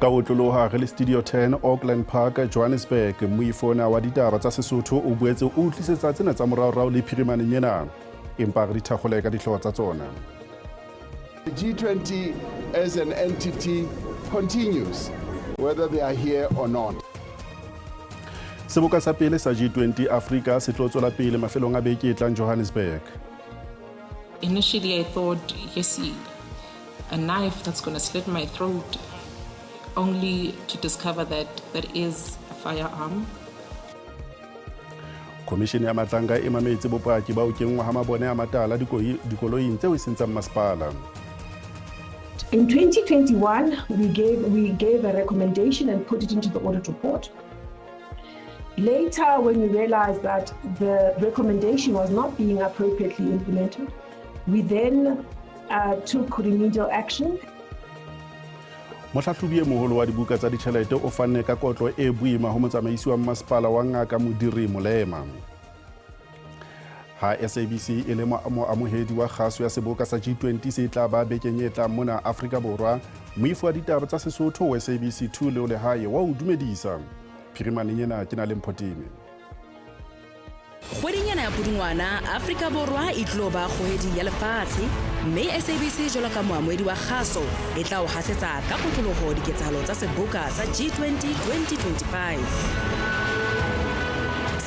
Ka utloloha re le Studio 10 Auckland Park Johannesburg moifona wa ditaba tsa Sesotho o boetse o tlisetsa tsena tsa moraorao le phirimaneng ena empa re di thakgole ka dihlooho tsa tsona. The G20 as an entity continues whether they are here or not. Seboka sa pele sa G20 Africa se tlo tswela pele mafelong a beke e tlang Johannesburg. Initially I thought, yes, a knife that's going to slit my throat, only to discover that that is a firearm. Commission ya matlanga e mametse bopaki ba o kengwa ha mabone a matala dikoloing tseo e seng tsa masepala. In 2021, we gave a recommendation and put it into the audit report. Later, when we realized that the recommendation was not being appropriately implemented, we then took remedial action. Mohlahlobi e moholo wa dibuka tsa ditjhelete o fanne ka kotlo e boima ho motsamaisi wa masepala wa Ngaka Modiri Molema. Ha SABC e le moamohedi wa kgaso ya seboka sa G20 se tla ba bekeng e tlang mona Afrika Borwa, moifo wa ditaba tsa Sesotho wa SABC 2 le lehae wa o dumedisa. Phirimaneng ena ke na le Mphotini. Kgweding ya Pudungwana, Afrika Borwa e tlo ba kgohedi ya lefatshe, mme SABC jwalo ka moamohedi wa kgaso e tla o hasetsa ka kotloloho diketsahalo tsa seboka sa G20 2025.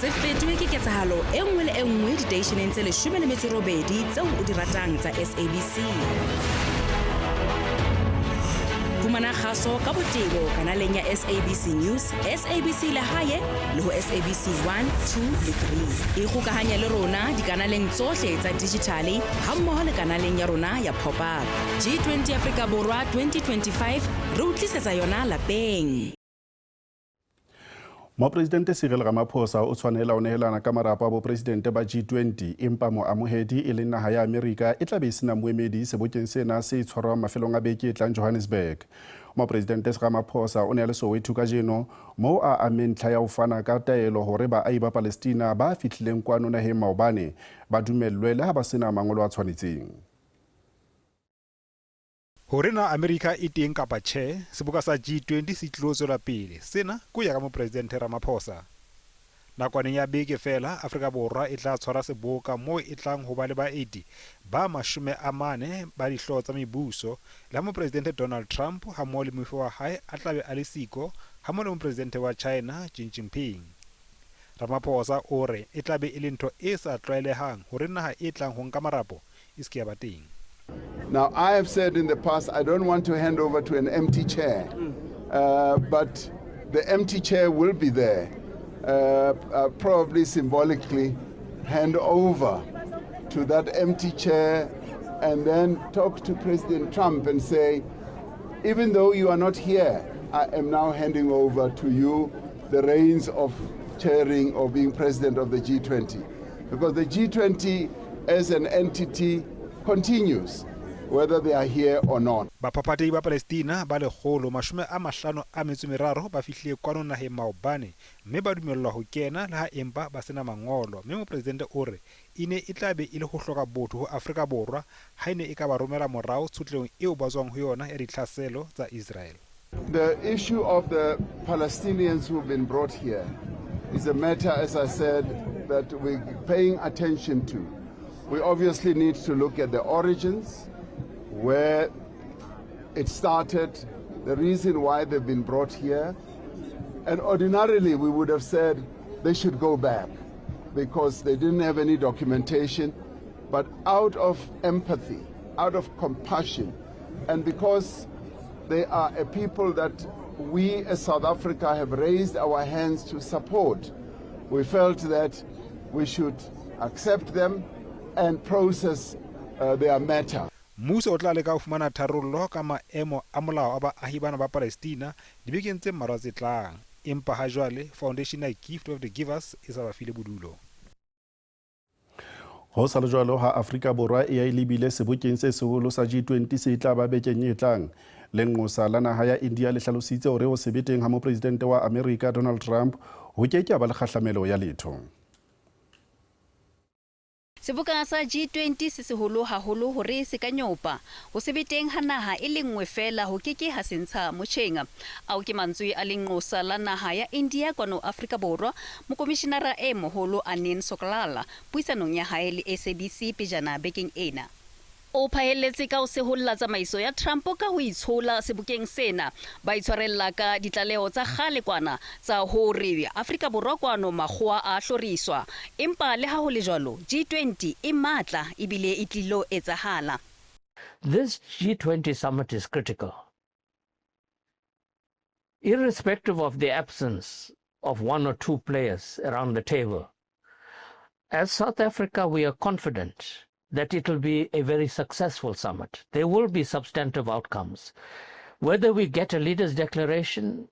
Se fetwe ke ketsahalo e nngwe le e nngwe diteisheneng tse 18 tseo o di ratang tsa SABC. Fumana kgaso ka botebo kanaleng ya SABC News, SABC Lehae le ho SABC 1, 2 le 3. Ikgokahanya le rona dikanaleng tsohle tsa digitale hammoho le kanaleng ya rona ya pop-up. G20 Afrika Borwa 2025 re utlisetsa yona lapeng. Mopresidente Cyril Ramaphosa o tshwanela o nehelana ka marapo a bopresidente ba G20 empa moamohedi e leng naha ya Amerika e tla be sena moemedi sebokeng sena se tshwarwang mafelong a beke e tlang Johannesburg. Mopresidente Ramaphosa o ne a le Soweto kajeno moo a ameng ntlha ya ho fana ka taelo hore baahi ba Palestina ba fihlileng kwano naheng maobane ba dumellwe le ha ba sena mangolo a tshwanetseng. Hore na America e teng kapa tjhe, seboka sa G20 se tlo tswela pele. Sena ke ya ka mopresidente Ramaphosa. Nakwaneng ya beke fela, Afrika Borwa e tla tshwara seboka moo e tlang ho ba le baeti ba 40 ba dihlooho tsa mebuso le mopresidente Donald Trump ha mo le moifo wa hae a tla be a le siko ha mo le mopresidente wa China Xi Jinping. Ramaphosa o re e tla be e le ntho e sa tlwaelehang hore naha e tlang ho nka marapo e se ke ya ba teng. Now, I have said in the past, I don't want to hand over to an empty chair, but the empty chair will be there, probably symbolically hand over to that empty chair and then talk to President Trump and say, even though you are not here, I am now handing over to you the reins of chairing or being president of the G20. Because the G20 as an entity continues, whether they are here or not. Bapapatei ba Palestina ba 153 ba fihlile kwano naheng maobane mme ba dumellwa ho kena le ha empa ba sena mangolo, mme mopresidente o re ine e tla be e le ho hloka botho ho Afrika Borwa ha ine e ka ba romela morao tshutleng eo ba tswang ho yona ya ditlhaselo tsa Israel. The issue of the Palestinians who have been brought here is a matter, as I said, that we're paying attention to. We obviously need to look at the origins, where it started, the reason why they've been brought here. And ordinarily we would have said they should go back because they didn't have any documentation. But out of empathy, out of compassion, and because they are a people that we as South Africa have raised our hands to support, we felt that we should accept them and process their matter. Muso o tla leka ho fumana tharollo ka maemo a molao a baahi bana ba Palestina dibekeng tse mmalwa tse tlang, empa ha jwale Foundation ya Gift of the Givers e sa ba file bodulo. Ho sa le jwalo ha Afrika Borwa e lebile sebokeng se seholo sa G20 se tla ba bekeng e tlang. Lengosa la naha ya India le hlalositse hore ho sebeteng ha mopresidente wa America Donald Trump ho ke ke ba le kgahlamelo ya letho. Seboka sa G20 se seholo haholo hore se ka nyopa ho se be teng ha naha e le nngwe fela ho keke ha sentsha motjheng ao ke mantswe a lenqosa la naha ya India kwano Afrika Borwa mokomishenara e moholo Anen Sokalala puisanong ya hae le SABC pejana bekeng ena. O phaelletse ka ho seholla tsamaiso ya Trump ka ho itshola sebokeng sena ba itshwarella ka ditlaleho tsa kgale kwana tsa hore Afrika Borwa kwano makgowa a hloriswa empa le ha ho le jwalo G20 e matla ebile e tlilo etsahala. This G20 summit is critical. Irrespective of the absence of one or two players around the table, as South Africa we are confident that it will be a very successful summit. There will be substantive outcomes. Whether we get a leaders' declaration,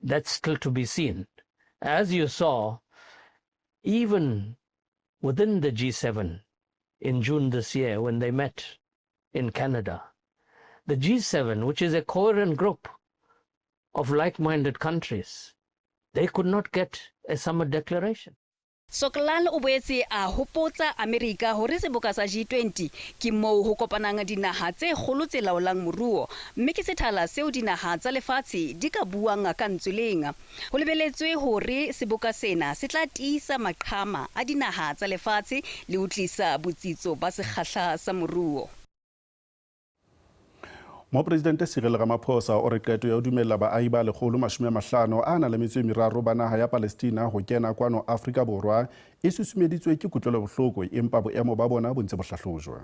that's still to be seen. As you saw, even within the G7 in June this year when they met in Canada, the G7, which is a coherent group of like-minded countries, they could not get a summit declaration. Sokalal o boetse a hopotsa Amerika hore seboka sa G20 ke moo ho kopanang dinaha tse kgolo tse laolang moruo mme ke sethala seo dinaha tsa lefatshe di ka buang ka ntsweleng ho lebeletswe hore seboka sena se tla tiisa maqhama a dinaha tsa lefatshe le ho tlisa botsitso ba sekgahla sa moruo. Mopresidente Cyril Ramaphosa o re qeto ya ho dumella baahi ba 150 a na le metso e meraro ba naha ya Palestina ho kena kwano Afrika Borwa e susumeditswe ke kutlwelo bohloko empa boemo ba bona bo ntse bo hlahlojwa.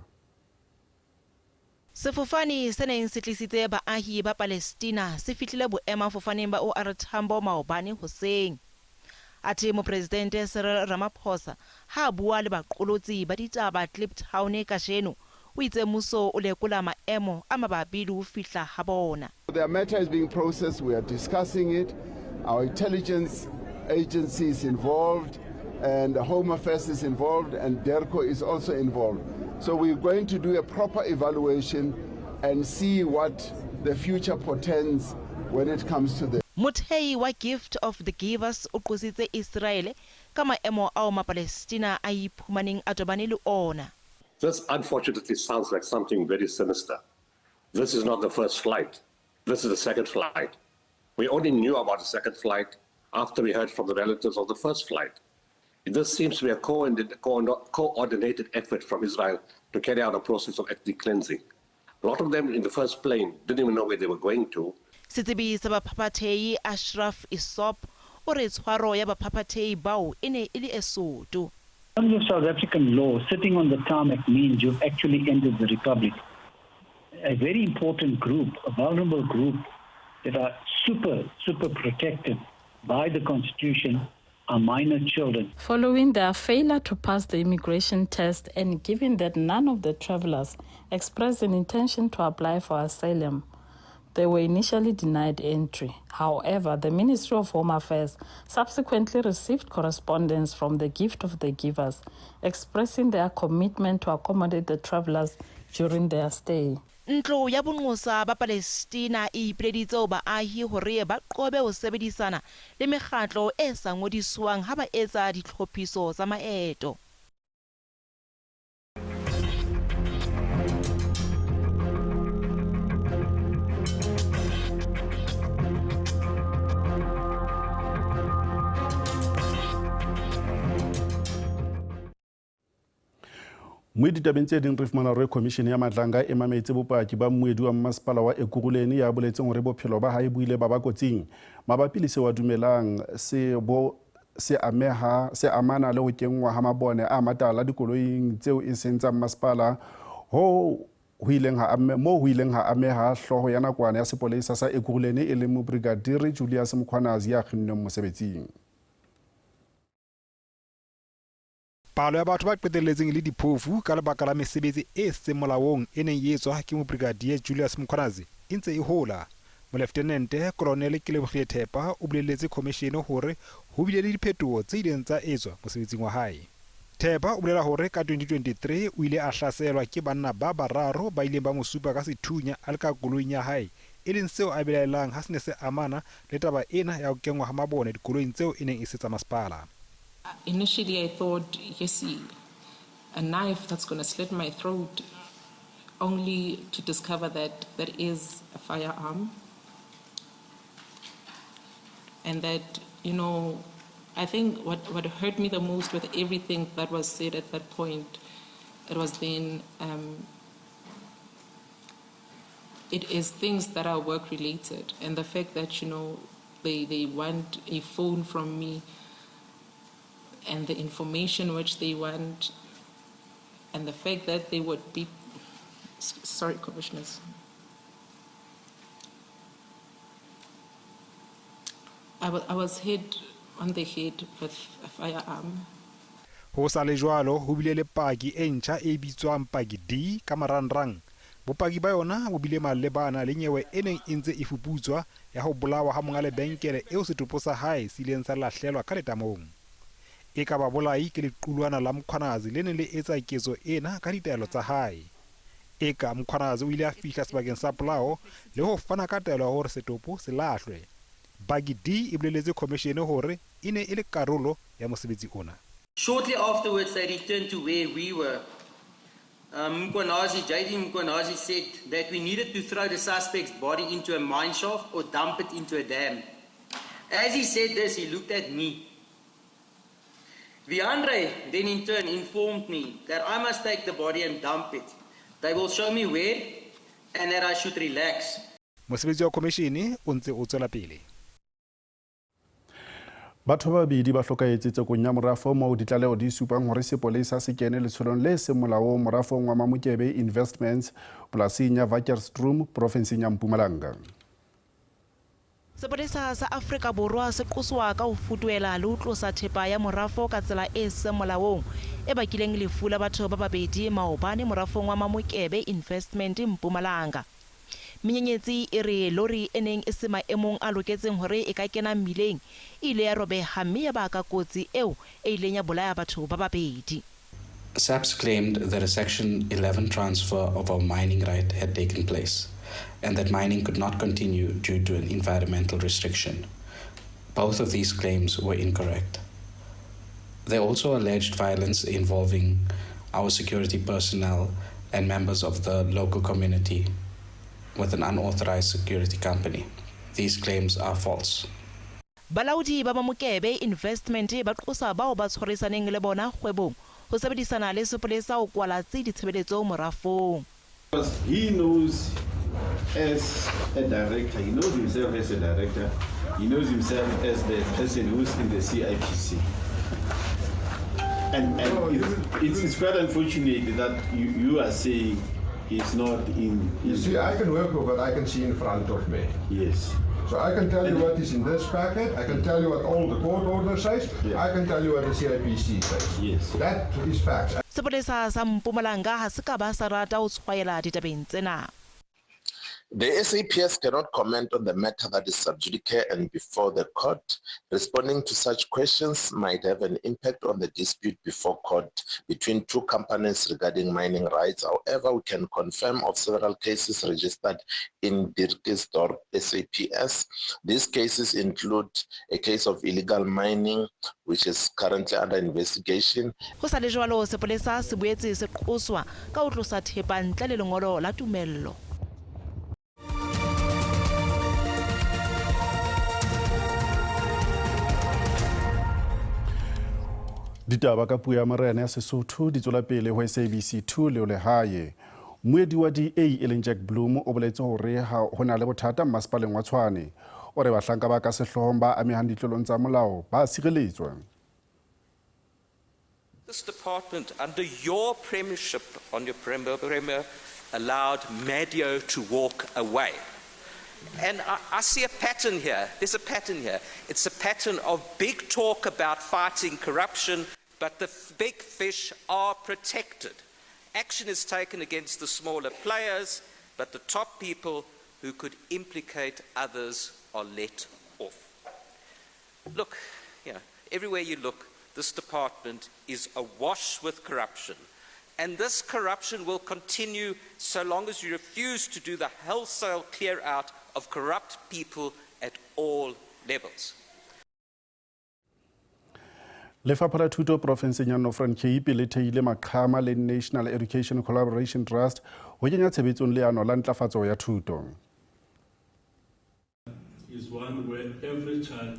Sefofane se neng se tlisitse baahi ba Palestina se fihlile boemafofaneng ba OR Tambo maobane hoseng. Ate Mopresidente Cyril Ramaphosa ha bua le baqolotsi ba Ditaba Clip Town kasheno. Their matter is being processed, we are discussing it. Our intelligence agency is involved, and the Home Affairs is involved, and DERCO is also involved. So we're going to do a proper evaluation and see what the future portends when it comes to this. Muthei wa gift of the givers o qositse Israel ka maemo ao ma Palestina a iphumaneng a tobane le ona. This unfortunately sounds like something very sinister. This is not the first flight. This is the second flight. We only knew about the second flight after we heard from the relatives of the first flight. This seems to be a coordinated effort from Israel to carry out a process of ethnic cleansing. A lot of them in the first plane didn't even know where they were going to. Sitibi sa baphapathei Ashraf Isop o re tshwaro ya baphapathei bao ene ili Sesotho. In terms of South African law, sitting on the tarmac means you've actually ended the republic. A very important group, a vulnerable group that are super protected by the Constitution are minor children. Following their failure to pass the immigration test and given that none of the travelers expressed an intention to apply for asylum, they were initially denied entry. However, the Ministry of Home Affairs subsequently received correspondence from the Gift of the Givers expressing their commitment to accommodate the travelers during their stay. Ntlo ya bonqosa ba Palestina e ipileditse ho baahi hore ba qobe ho sebedisana le mekgatlo e sa ngodiswang ha ba etsa ditlhophiso tsa maeto. Moedi tabeng tse ding re fumana hore commission ya Madlanga e mametse bopaki ba moedi wa masepala wa Ekurhuleni ya boletseng hore bophelo ba hae buile ba kotsing mabapi le se wa dumelang se amana le ho kenngwa ha mabone a matala dikoloing tseo e sentsang masepala ho huileng ha ameha hloho ya nakwana ya sepolesa sa Ekurhuleni e le Mobrigadiri Julius Mkhwanazi ya kginneng mosebetsing. Palo ya batho ba qetelletseng le diphofu ka lebaka la mesebetsi e seng molaong e neng e etswa ke Mobrigadier Julius Mkhwanazi e ntse e hola. Molefthenente Kolonele Ditaba o boleletse commission hore ho bile le diphetoho tse ileng tsa etswa mosebetsing wa hae. Ditaba o bolela hore ka 2023 o ile a hlaselwa ke banna ba bararo ba ileng ba mosupa ka sethunya a le ka koloing ya hae e leng seo a belaelang ha se ne se amana le taba ena ya ho kenngwa ha mabone dikoloing tseo e neng e setsa masepala. Initially, I thought, yes, a knife that's going to slit my throat, only to discover that that is a firearm. And that, you know, I think what hurt me the most with everything that was said at that point, it was then, it is things that are work related. And the fact that, you know, they want a phone from me and the information which they want, and the fact that they would be, sorry, commissioners. I was hit on the head with a firearm. Ho sa le jwalo ho bile le paki e ntjha e bitswang paki D ka marangrang. Bopaki ba yona bo bile malebana le nyewe e neng e ntse e fuputswa ya ho bolawa ha monga lebenkele eo setopo sa hae se ileng sa lahlelwa ka letamong. E ka ba bolai ke lequlwana la mkhwanazi le neng le etsa ketso ena ka ditaelo tsa hae. E ka mkhwanazi o ile a fihla sebakeng sa polao le ho fana ka taelo hore setopo se lahlwe. Bagi D e boleletse commission hore e ne e le karolo ya mosebetsi ona. Shortly afterwards, they returned to where we were. JD Mkwanazi said that we needed to throw the suspect's body into a mine shaft or dump it into a dam. As he said this, he looked at me. Viandre then in turn informed me that I must take the body and dump it. They will show me where and that I should relax. Mosebetsi wa commission o ntse o tswela pele. Batho ba babedi ba hlokaetse tsekong ya morafo moo ditlaleo di supang hore sepolesa se kene letsholong le se molaong morafong wa Mamukebe Investments polasing ya Vakkerstroom provinseng ya Mpumalanga. Sepolesa sa Afrika Borwa se qoswa ka ho futuela le ho tlosa thepa ya morafo ka tsela e se molaong e bakileng lefu la batho ba babedi maobane morafong wa Mamukebe Investment Mpumalanga. Menyenyetsi e re lori eneng e se maemong a loketseng hore e ka kena mmileng ile ya robeha mme ya baka kotsi eo e ileng ya bolaya batho ba babedi. SAPS claimed that a Section 11 transfer of our mining right had taken place and that mining could not continue due to an environmental restriction. Both of these claims were incorrect. They also alleged violence involving our security personnel and members of the local community with an unauthorized security company. These claims are false. Balaodi ba Mamukebe Investment ba qosa bao ba tshwarisaneng le bona kgwebong ho sebedisana le sepolesa ho kwala tse ditshebeletso morafong. He knows as a director, he knows himself as a director, he knows himself as the person who's in the CIPC. And it's quite unfortunate that you are saying he's not in. You see, I can work with what I can see in front of me. Yes. So I can tell you what is in this packet, I can tell you what all the court orders says, I can tell you what the CIPC says. Yes. That is facts. Sepolesa sa Mpumalanga ha se ka ba sa rata ho tshwaela ditabeng tsena. The SAPS cannot comment on the matter that is sub judice and before the court. Responding to such questions might have an impact on the dispute before court between two companies regarding mining rights. However, we can confirm of several cases registered in Dirkesdorp SAPS. These cases include a case of illegal mining, which is currently under investigation. Ho sa le jwalo sepolesa se boetse se qoswa ka ho tlosa thepa ntle le lengolo la tumello. Ditaba ka puo ya marena ya Sesotho di tswela pele ho SABC 2 le le hae. Moedi wa DA e leng Jack Bloom o boletse hore ho na le bothata masepaleng wa Tshwane. O re bahlanka ba ka sehloohong ba amehang ditlolong tsa molao ba sireletswa. This department, under your premiership, on your premier, allowed Madio to walk away. And I see a pattern here. There's a pattern here. It's a pattern of big talk about fighting corruption, but the big fish are protected. Action is taken against the smaller players, but the top people who could implicate others are let off. Look, everywhere you look, this department is awash with corruption. And this corruption will continue so long as you refuse to do the wholesale clear out of corrupt people at all levels. Lefapha la Thuto Profenseng ya Northern Cape le theile maqhama le National Education Collaboration Trust ho kenya tshebetsong leano la ntlafatso ya thuto.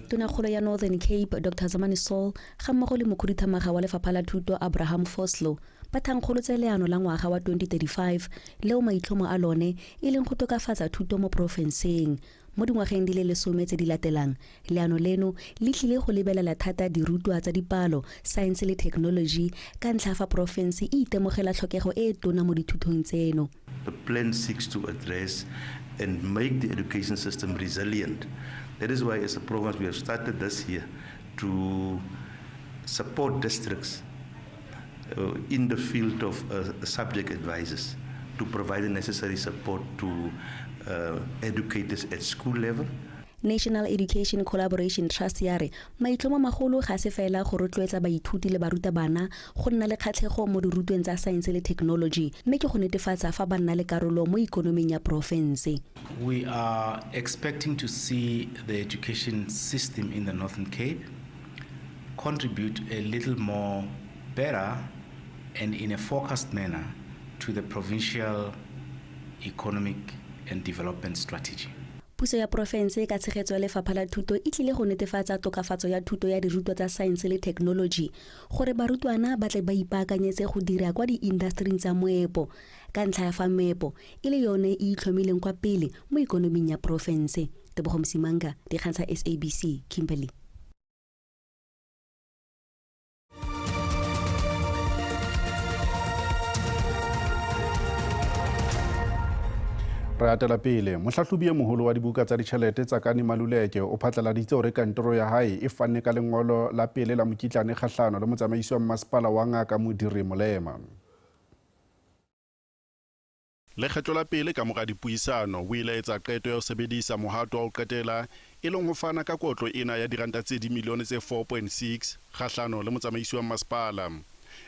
Tonakgolo ya Northern Cape Dr. Zamani Saul ga mmogo le mokhuduthamaga wa Lefapha la Thuto Abraham Foslow ba thankgolotse leano la ngwaga wa 2035 leo maitlhomo a lone e leng go tokafatsa thuto mo profenseng. Mo dingwageng di le 10 tse di latelang, leano leno le tlile go lebelela thata dirutwa tsa dipalo, science le technology ka ntlha fa profense e itemogela tlhokego e tona mo dithutong tseno. The plan seeks to address and make the education system resilient. That is why as a province we have started this year to support districts in the field of subject advisors to provide the necessary support to educators at school level. National Education Collaboration Trust ya re maitlhomo magolo ga se fela go rotloetsa baithuti le barutabana go nna le kgatlhego mo dirutweng tsa science le technology mme ke go netefatsa fa ba nna le karolo mo ikonoming ya province. We are expecting to see the education system in the Northern Cape contribute a little more better and in a focused manner to the provincial economic and development strategy. Puso ya profense ka tshegetso ya Lefapha la Thuto e tlile go netefatsa tokafatso ya thuto ya dirutwa tsa science le technology gore barutwana ba tle ba ipaakanyetse go dira kwa di-industry tsa moepo ka ntlha ya fa meepo e le yone e itlhomileng kwa pele mo ikonoming ya profense. Tebogo Msimanga, dikgang tsa SABC, Kimberley. Re atela pele mohlahlobi e moholo wa dibuka tsa ditšhelete tsa Kani Maluleke o phatlaladitse hore kantoro ya hae e fanne ka lengolo la pele la mokitlane kgahlano le motsamaisi wa masepala wa Ngaka Modiri Molema. Lekgetlo la pele ka mora dipuisano o ile etsa qeto ya ho sebedisa mohato wa ho qetela e leng ho fana ka kotlo ena ya diranta tse dimilione tse 4.6 kgahlano le motsamaisi wa masepala.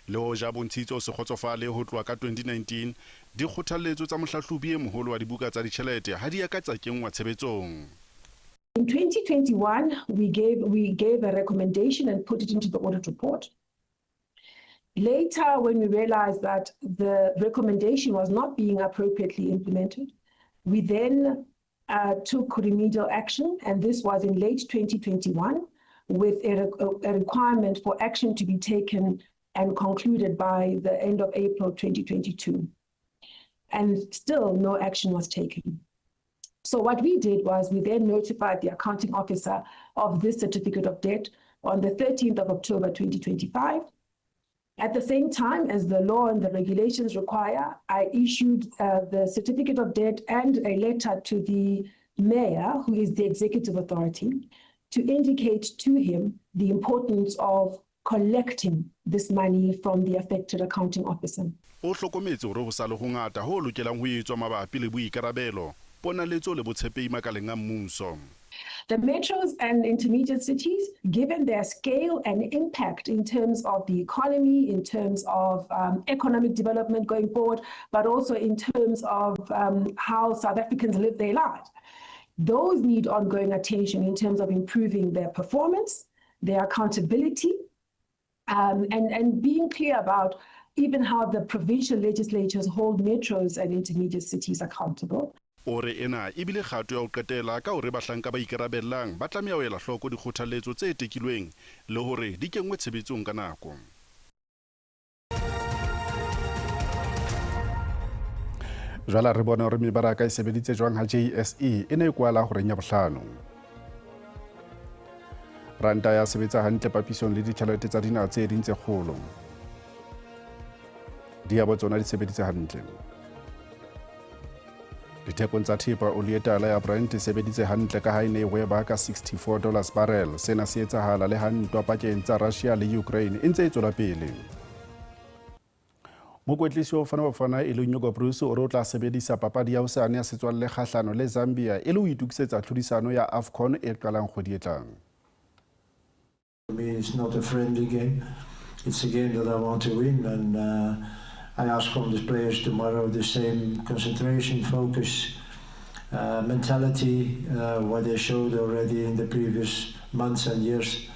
Le hoja bontshitso se kgotsofale ho tloa ka 2019 di kgothaletso tsa mohlahlobi e moholo wa dibuka tsa ditjhelete ha di ya ka tsa kengwa tshebetsong. In 2021, we gave a recommendation and put it into the audit report. Later, when we realized that the recommendation was not being appropriately implemented, we then took remedial action, and this was in late 2021, with a requirement for action to be taken and concluded by the end of April 2022. And still no action was taken. So what we did was we then notified the accounting officer of this certificate of debt on the 13th of October 2025. At the same time as the law and the regulations require, I issued the certificate of debt and a letter to the mayor, who is the executive authority, to indicate to him the importance of collecting this money from the affected accounting officer. O hlokometse hore ho sa le ho ngata ho lokelang ho etswa mabapi le boikarabelo ponaletso le botshepehi makaleng a mmuso. The metros and intermediate cities, given their scale and impact in terms of the economy, in terms of economic development going forward, but also in terms of how South Africans live their lives, those need ongoing attention in terms of improving their performance, their accountability, and being clear about even how the provincial legislatures hold metros and intermediate cities accountable. Ore ena ibile kgato ya ho qetela ka hore bahlanka ba ikarabellang ba tlameha ho ela hloko dikgothaletso tse tekilweng le hore di kengwe tshebetsong ka nako. Jwale re bona hore mebaraka e sebeditse jwang ha JSE e ne e kwala hore nya bohlano. Ranta ya sebetsa hantle papisong le ditjhelete tsa dinaha tse ding tse kgolo. Diabo tsona di sebeditse hantle. Dithekong tsa thepa oli e tala ya Brent e sebeditse hantle ka ha e ne e weba ka $64 barrel. Sena se etsahala le ha ntwa pakeng tsa Russia le Ukraine e ntse e tswela pele. Mokwetlisi wa Bafana Bafana e leng Nyoko Bruce o re o tla sebedisa papadi ya hosane ya setswalle kgahlano le Zambia e le ho itukisetsa tlhodisano ya AFCON e qalang kgwedi e tlang. For me, it's not a friendly game. It's a game that I want to win, and I ask from the players tomorrow the same concentration, focus, mentality, what they showed already in the previous months and years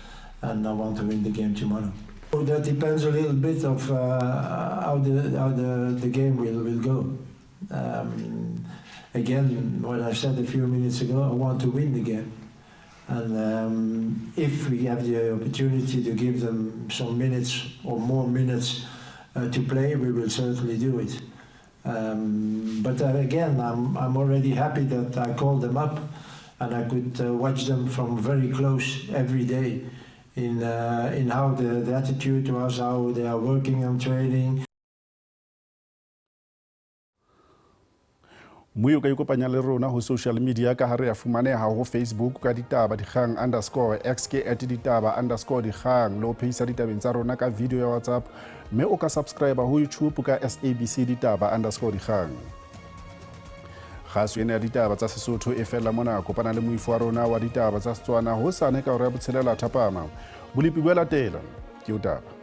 and I want to win the game tomorrow. So that depends a little bit of how the game will go. Again, what I said a few minutes ago, I want to win the game. And if we have the opportunity to give them some minutes or more minutes to play, we will certainly do it. But again, I'm already happy that I called them up and I could watch them from very close every day in how the attitude was, how they are working on training. Muyo ka ikopanya le rona ho social media ka hare ya fumaneha ho Facebook ka ditaba dikgang _xk @ditaba_dikgang lo phisa ditabeng tsa rona ka video ya WhatsApp mme o ka subscribe ho YouTube ka SABC ditaba_dikgang. Khaso ena ya ditaba tsa Sesotho e fela mona kopana le moifo wa rona wa ditaba tsa Setswana ho sane ka hore ya botshelela thapama. Bolipi bo latela ke Ditaba.